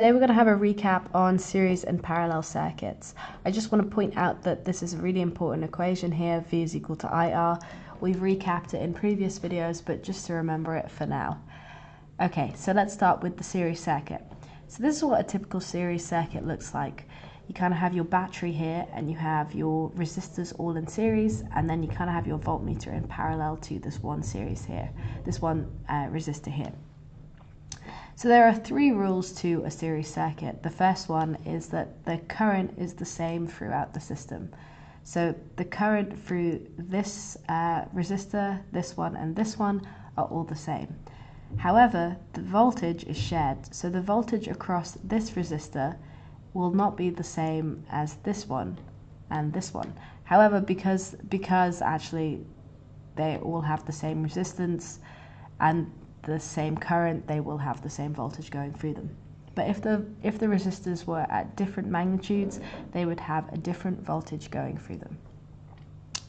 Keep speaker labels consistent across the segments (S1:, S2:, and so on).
S1: Today we're going to have a recap on series and parallel circuits. I just want to point out that this is a really important equation here, V is equal to IR. We've recapped it in previous videos, but just to remember it for now. Okay, so let's start with the series circuit. So this is what a typical series circuit looks like. You kind of have your battery here and you have your resistors all in series, and then you kind of have your voltmeter in parallel to this one series here, this one resistor here. So there are three rules to a series circuit. The first one is that the current is the same throughout the system. So the current through this resistor, this one and this one are all the same. However, the voltage is shared. So the voltage across this resistor will not be the same as this one and this one. However, because actually they all have the same resistance and the same current, they will have the same voltage going through them. But if the resistors were at different magnitudes, they would have a different voltage going through them.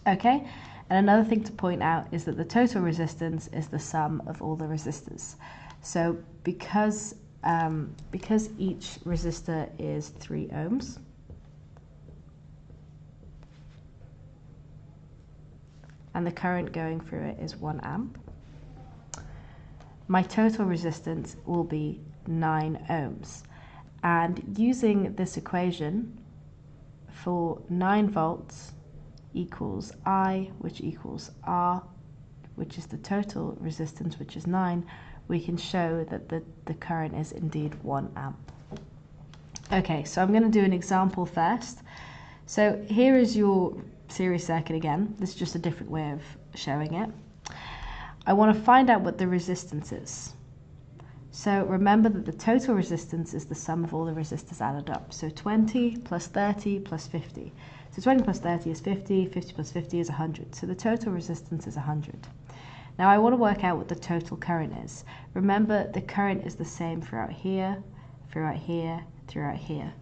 S1: Okay, and another thing to point out is that the total resistance is the sum of all the resistors. So because each resistor is 3 ohms, and the current going through it is 1 amp, my total resistance will be 9 ohms. And using this equation, for 9 volts equals I, which equals R, which is the total resistance, which is 9, we can show that the current is indeed 1 amp. Okay, so I'm going to do an example first. So here is your series circuit again. This is just a different way of showing it. I want to find out what the resistance is. So remember that the total resistance is the sum of all the resistors added up. So 20 plus 30 plus 50. So 20 plus 30 is 50, 50 plus 50 is 100. So the total resistance is 100. Now I want to work out what the total current is. Remember, the current is the same throughout here, throughout here, throughout here.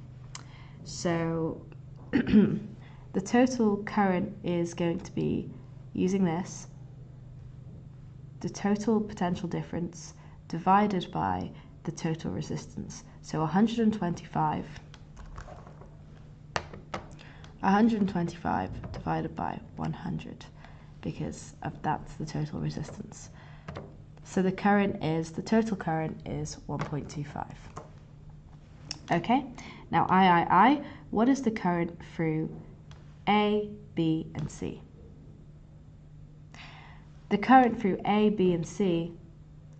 S1: So the total current is going to be, using this, the total potential difference divided by the total resistance. So 125 divided by 100, because that's the total resistance. So the total current is 1.25. Okay, now I, what is the current through A, B, and C? The current through A, B, and C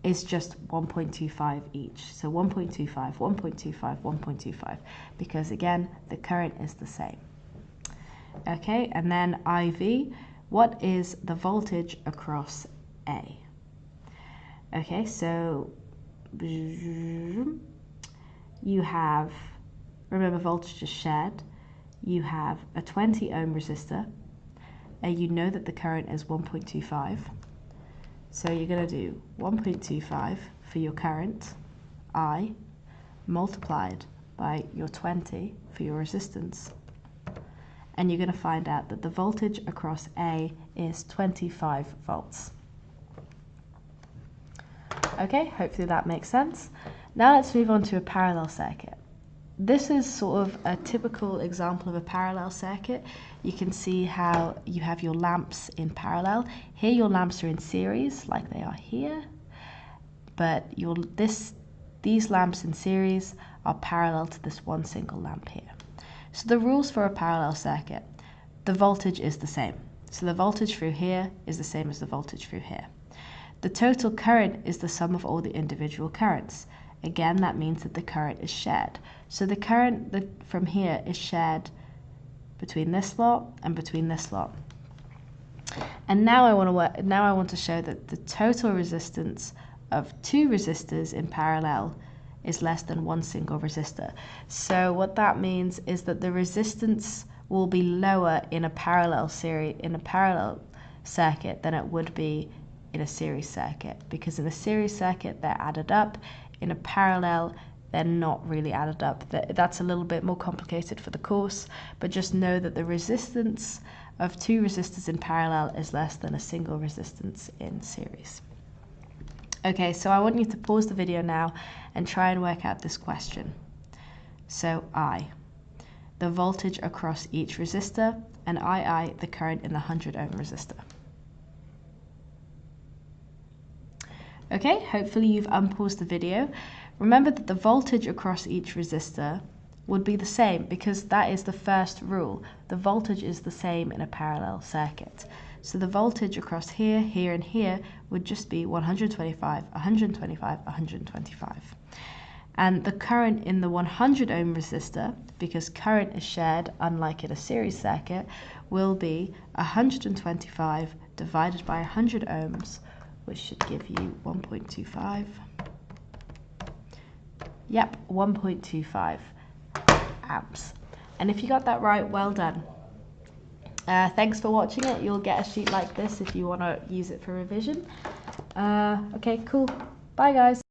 S1: is just 1.25 each. So 1.25, 1.25, 1.25, because again, the current is the same. Okay, and then IV, what is the voltage across A? Okay, so you have, remember voltage is shared, you have a 20 ohm resistor, and you know that the current is 1.25. So you're going to do 1.25 for your current, I, multiplied by your 20 for your resistance. And you're going to find out that the voltage across A is 25 volts. Okay, hopefully that makes sense. Now let's move on to a parallel circuit. This is sort of a typical example of a parallel circuit. You can see how you have your lamps in parallel. Here your lamps are in series, like they are here, but these lamps in series are parallel to this one single lamp here. So the rules for a parallel circuit: the voltage is the same. So the voltage through here is the same as the voltage through here. The total current is the sum of all the individual currents. Again, that means that the current is shared. So the current from here is shared between this lot and between this lot. And now I want to show that the total resistance of 2 resistors in parallel is less than one single resistor. So what that means is that the resistance will be lower in a parallel circuit than it would be in a series circuit, because in a series circuit they're added up. In a parallel, they're not really added up. That's a little bit more complicated for the course, but just know that the resistance of 2 resistors in parallel is less than a single resistance in series. Okay, so I want you to pause the video now and try and work out this question. so I. The voltage across each resistor, and II, the current in the 100 ohm resistor. Okay, hopefully you've unpaused the video. Remember that the voltage across each resistor would be the same because that is the first rule. The voltage is the same in a parallel circuit. So the voltage across here, here, and here would just be 125, 125, 125. And the current in the 100 ohm resistor, because current is shared unlike in a series circuit, will be 125 divided by 100 ohms, which should give you 1.25. Yep, 1.25 amps. And if you got that right, well done. Thanks for watching it. You'll get a sheet like this if you want to use it for revision. Okay, cool. Bye, guys.